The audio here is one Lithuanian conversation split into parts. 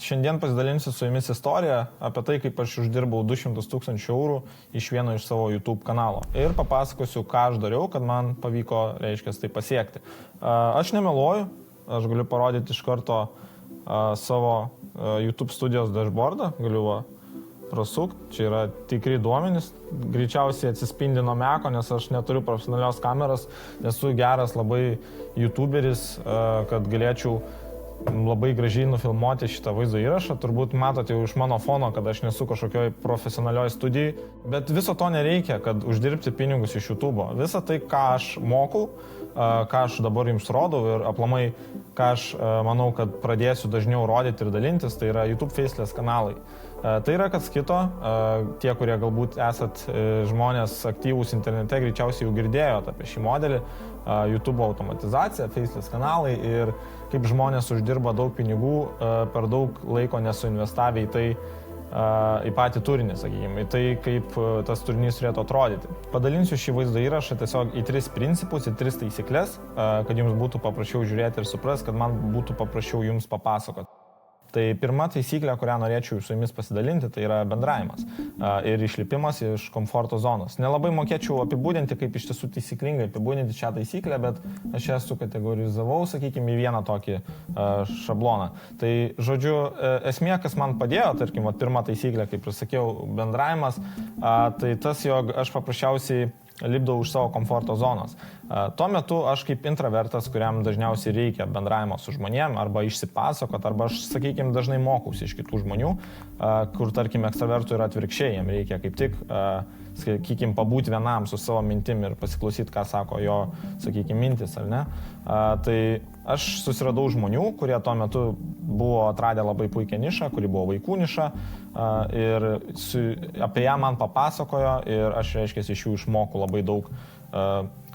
Šiandien pasidalinsiu su jumis istoriją apie tai, kaip aš uždirbau 200 000 eurų iš vieno iš savo YouTube kanalo. Ir papasakosiu, ką aš dariau, kad man pavyko, tai pasiekti. Aš nemeluoju, aš galiu parodyti iš karto savo YouTube studijos dashboardą, galiu prasukti, čia yra tikri duomenys, greičiausiai atsispindi nuo Meko, nes aš neturiu profesionalios kameros, nesu geras labai YouTuberis, kad galėčiau labai gražiai nufilmuoti šitą vaizdo įrašą. Turbūt matote jau iš mano fono, kad aš nesu kažkokioj profesionalioj studijai, bet viso to nereikia, kad uždirbti pinigus iš YouTube'o. Visa tai, ką aš mokau, ką aš dabar jums rodau ir aplamai, ką aš manau, kad pradėsiu dažniau rodyti ir dalintis, tai yra YouTube Faceless kanalai. Tai yra kas kito, tie, kurie galbūt esat žmonės aktyvūs internete, greičiausiai jau girdėjot apie šį modelį, YouTube automatizacija, Faceless kanalai ir kaip žmonės uždirba daug pinigų per daug laiko nesuinvestavę į tai, į patį turinį, sakykime, į tai, kaip tas turinys turėtų atrodyti. Padalinsiu šį vaizdo įrašą tiesiog į 3 principus, į 3 taisyklės, kad jums būtų paprasčiau žiūrėti ir supras, kad man būtų paprasčiau jums papasakoti. Tai pirma taisyklė, kurią norėčiau su jumis pasidalinti, tai yra bendravimas ir išlipimas iš komforto zonos. Nelabai mokėčiau apibūdinti, kaip iš tiesų taisyklingai apibūdinti šią taisyklę, bet aš ją sukategorizavau, sakykime, į vieną tokį šabloną. Tai, žodžiu, esmė, kas man padėjo, tarkim, pirma taisyklė, kaip ir sakiau, bendravimas, tai tas, jog aš paprasčiausiai lipdau už savo komforto zonos. Tuo metu aš kaip intravertas, kuriam dažniausiai reikia bendravimo su žmonėm, arba išsipasakot, arba aš, sakykime, dažnai mokausi iš kitų žmonių, kur, tarkim, ekstravertų yra atvirkščiai, jiem reikia kaip tik, sakykime, pabūti vienam su savo mintim ir pasiklausyti, ką sako jo, sakykime, mintis, ar ne. Tai aš susiradau žmonių, kurie tuo metu buvo atradę labai puikią nišą, kuri buvo vaikų niša, ir apie ją man papasakojo ir aš, reiškia, iš jų išmokau labai daug,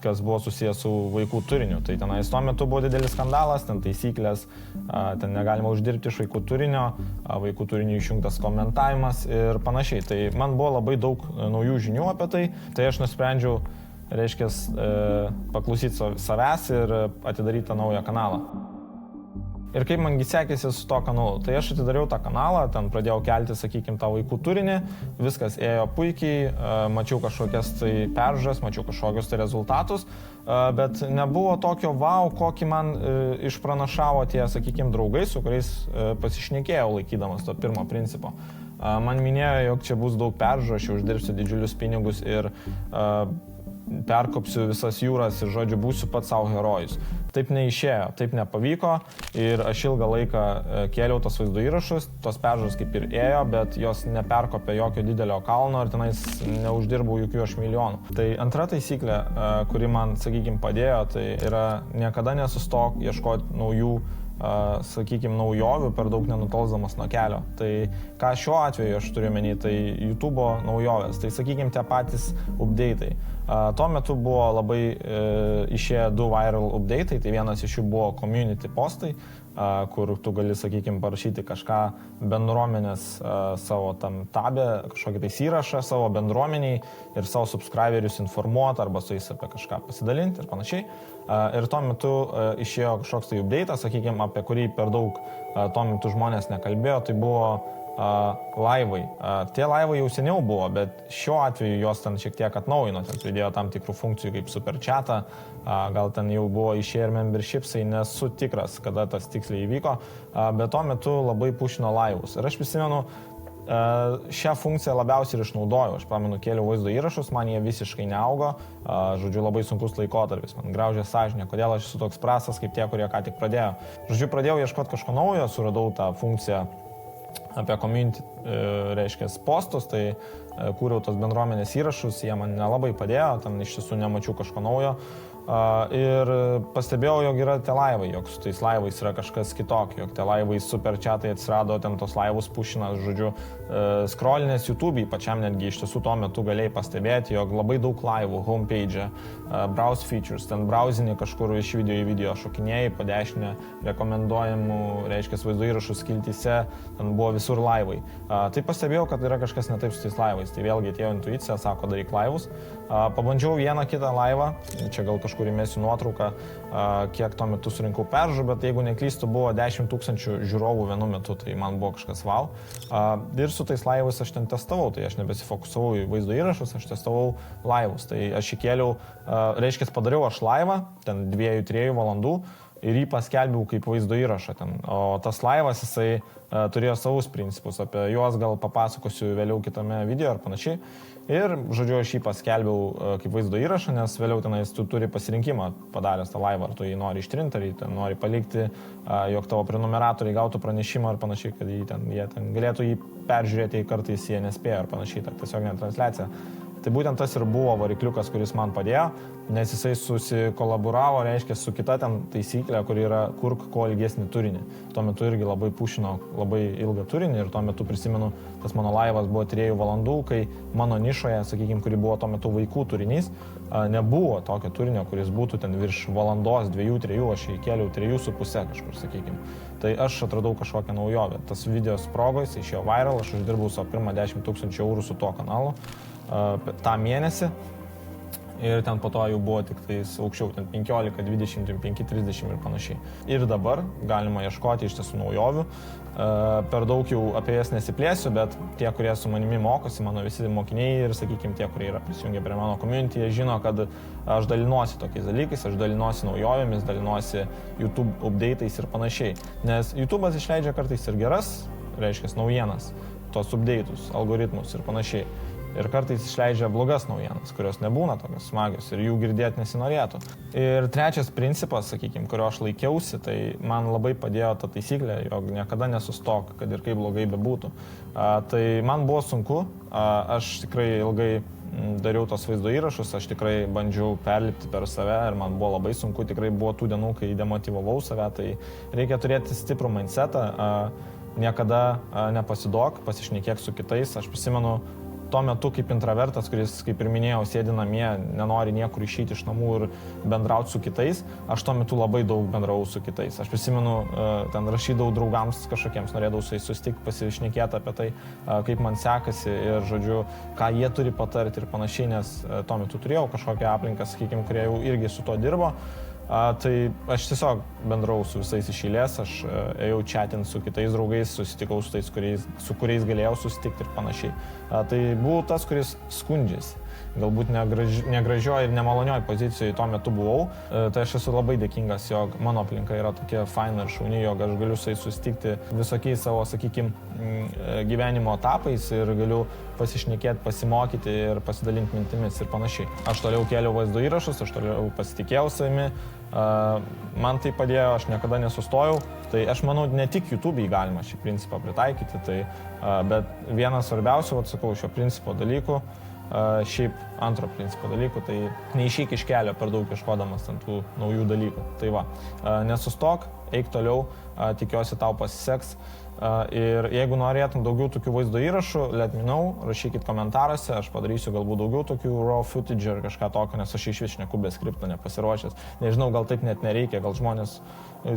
kas buvo susijęs su vaikų turiniu. Tai tenais tuo metu buvo didelis skandalas, ten taisyklės, ten negalima uždirbti iš vaikų turinio, vaikų turinio išjungtas komentavimas ir panašiai. Tai man buvo labai daug naujų žinių apie tai, tai aš nusprendžiau, reiškia, paklausyti savęs ir atidaryti tą naują kanalą. Ir kaip mangi sekėsi su to kanalu? Tai aš atidariau tą kanalą, ten pradėjau kelti, sakykime, tą vaikų turinį, viskas ėjo puikiai, mačiau kažkokias tai peržiūras, mačiau kažkokius tai rezultatus, bet nebuvo tokio wow, kokį man išpranašavo tie, sakykime, draugai, su kuriais pasišnekėjau laikydamas to pirmo principo. Man minėjo, jog čia bus daug peržiūrų, aš uždirbsiu didžiulius pinigus ir perkopsiu visas jūras ir, žodžiu, būsiu pats savo herojus. Taip neišėjo, taip nepavyko ir aš ilgą laiką kėliau tos vaizdo įrašus, tos peržiūros kaip ir ėjo, bet jos neperkopė jokio didelio kalno ir tenais neuždirbau jokių aš milijonų. Tai antra taisyklė, kuri man, sakykime, padėjo, tai yra niekada nesustok ieškoti naujų, sakykime, naujovių per daug nenutolsdamas nuo kelio. Tai ką šiuo atveju aš turiu menį, tai YouTube'o naujovės, tai, sakykime, tie patys update'ai. Tuo metu buvo labai išėję 2 viral update'ai, tai vienas iš jų buvo community postai, kur tu gali, sakykime, parašyti kažką bendruomenės savo tam tabė, kažkokį tais įrašą savo bendruomeniai ir savo subscriberius informuoti arba su jais apie kažką pasidalinti ir panašiai. Ir tuo metu išėjo kažkoks tai update'as, sakykime, apie kurį per daug tuo metu žmonės nekalbėjo, tai buvo laivai. Tie laivai jau seniau buvo, bet šiuo atveju jos ten šiek tiek atnaujino, ten pridėjo tam tikrų funkcijų kaip super chatą, gal ten jau buvo išėję ir membershipsai, nesu tikras, kada tas tiksliai įvyko, bet tuo metu labai pušino laivus. Ir aš prisimenu, šią funkciją labiausiai ir išnaudojau. Aš pamenu, kėliau vaizdo įrašus, man jie visiškai neaugo, žodžiu, labai sunkus laikotarpis, man graužė sąžinė, kodėl aš esu toks prastas kaip tie, kurie ką tik pradėjo. Žodžiu, pradėjau ieškoti kažko naujo, suradau tą funkciją apie community, reiškia, postus, tai kūriau tos bendruomenės įrašus, jie man nelabai padėjo, ten iš tiesų nemačiau kažko naujo. Ir pastebėjau, jog yra tie laivai, jog su tais laivais yra kažkas kitokio, jog tie laivai super chatai atsirado, ten tos laivus pušina, žodžiu, scrollinės YouTube'ai pačiam netgi iš tiesų tuo metu galėjai pastebėti, jog labai daug laivų, homepage'e, browse features, ten browsinį kažkur iš video į video šokinėjai, po dešinę rekomenduojamų, reiškia, vaizdo įrašų skiltyse, ten buvo visur laivai. Tai pastebėjau, kad yra kažkas ne taip su tais laivais, tai vėlgi atėjo intuicija, sako, daryk laivus. Pabandžiau vieną kitą laivą, čia gal kažkur kur įmesiu nuotrauką, kiek tuo metu surinkau peržiūrų, bet jeigu neklystu, buvo 10 000 žiūrovų vienu metu, tai man buvo kažkas wow. Ir su tais laivais aš ten testavau, tai aš nebesifokusavau į vaizdo įrašus, aš testavau laivus. Tai aš įkėliau, reiškia, padariau aš laivą, ten 2-3 valandų ir jį paskelbiau kaip vaizdo įrašą ten. O tas laivas, jisai turėjo savus principus, apie juos gal papasakosiu vėliau kitame video ar panašiai. Ir, žodžiu, aš jį paskelbiau kaip vaizdo įrašą, nes vėliau tenais tu turi pasirinkimą padaręs tą laivą, ar tu jį nori ištrinti, ar jį ten nori palikti, jog tavo prenumeratoriai gautų pranešimą ar panašiai, kad jie ten galėtų jį peržiūrėti, kartais jie nespėjo ar panašiai, ta tiesioginė transliacija. Tai būtent tas ir buvo varikliukas, kuris man padėjo, nes jisai susikolaboravo, reiškia, su kita ten taisyklė, kur yra kurk kuo ilgesnį turinį. Tuo metu irgi labai pušino labai ilgą turinį ir tuo metu prisimenu, tas mano laivas buvo 3 valandų, kai mano nišoje, sakykime, kuri buvo tuo metu vaikų turinys, nebuvo tokio turinio, kuris būtų ten virš valandos, 2-3, aš įkėliau 3,5 kažkur, sakykime. Tai aš atradau kažkokią naujovę. Tas video sprogo, jis išėjo viral, aš uždirbau savo pirmą 10 000 eurų su tuo kanalu tą mėnesį ir ten po to jau buvo tik tais aukščiau, ten 15, 20, 5, 30 ir panašiai. Ir dabar galima ieškoti iš tiesų naujovių. Per daug jau apie jas nesiplėsiu, bet tie, kurie su manimi mokosi, mano visi mokiniai ir, sakykime, tie, kurie yra prisijungę prie mano community, jie žino, kad aš dalinuosi tokiais dalykais, aš dalinuosi naujovėmis, dalinuosi YouTube update'ais ir panašiai. Nes YouTube'as išleidžia kartais ir geras, reiškia, naujienas, tos update'us, algoritmus ir panašiai. Ir kartais išleidžia blogas naujienas, kurios nebūna tokios smagios ir jų girdėti nesinorėtų. Ir trečias principas, sakykime, kurio aš laikiausi, tai man labai padėjo ta taisyklė, jog niekada nesustok, kad ir kaip blogai bebūtų. Tai man buvo sunku, aš tikrai ilgai dariau tos vaizdo įrašus, aš tikrai bandžiau perlipti per save ir man buvo labai sunku, tikrai buvo tų dienų, kai demotyvavau save, tai reikia turėti stiprų mindsetą, niekada nepasiduok, pasišnekėk su kitais. Aš prisimenu, tuo metu kaip intravertas, kuris, kaip ir minėjau, sėdi namie, nenori niekur išeiti iš namų ir bendrauti su kitais, aš tuo metu labai daug bendravau su kitais. Aš prisimenu, ten rašydavau draugams kažkokiems, norėdavau su jais susitikti, pasišnekėti apie tai, kaip man sekasi ir, žodžiu, ką jie turi patarti ir panašiai, nes tuo metu turėjau kažkokią aplinką, sakykime, kurie jau irgi su to dirbo. Tai aš tiesiog bendrau su visais iš eilės, aš ėjau chatint su kitais draugais, susitikau su tais, su kuriais galėjau susitikti ir panašiai. Tai buvau tas, kuris skundžiasi. Galbūt negražioj ir nemalonioj pozicijoje tuo metu buvau. Tai aš esu labai dėkingas, jog mano aplinka yra tokia faina ir šauni, jog aš galiu su jais susitikti visokiais savo, sakykime, gyvenimo etapais ir galiu pasišnekėti, pasimokyti ir pasidalinti mintimis ir panašiai. Aš toliau kėliau vaizdo įrašus, aš toliau pasitikėjau savimi, man tai padėjo, aš niekada nesustojau. Tai aš manau, ne tik YouTube'ai galima šį principą pritaikyti, bet vienas svarbiausių, atsakau, šio principo dalykų, šiaip antro principo dalykų, tai neišeik iš kelio per daug ieškodamas tų naujų dalykų. Tai va, nesustok, eik toliau, tikiuosi tau pasiseks. Ir jeigu norėtum daugiau tokių vaizdo įrašų, let me know, rašykit komentaruose, aš padarysiu galbūt daugiau tokių raw footage ar kažką tokio, nes aš iš šneku be skripto nepasiruošęs. Nežinau, gal taip net nereikia, gal žmonės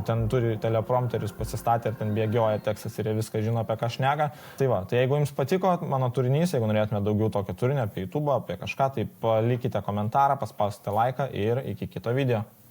ten turi teleprompterius pasistatę ir ten bėgioja tekstas ir jie viską žino, apie ką šneka. Tai va, tai jeigu jums patiko mano turinys, jeigu norėtumėte daugiau tokio turinio apie YouTube, apie kažką, tai palikite komentarą, paspauskite laiką ir iki kito video.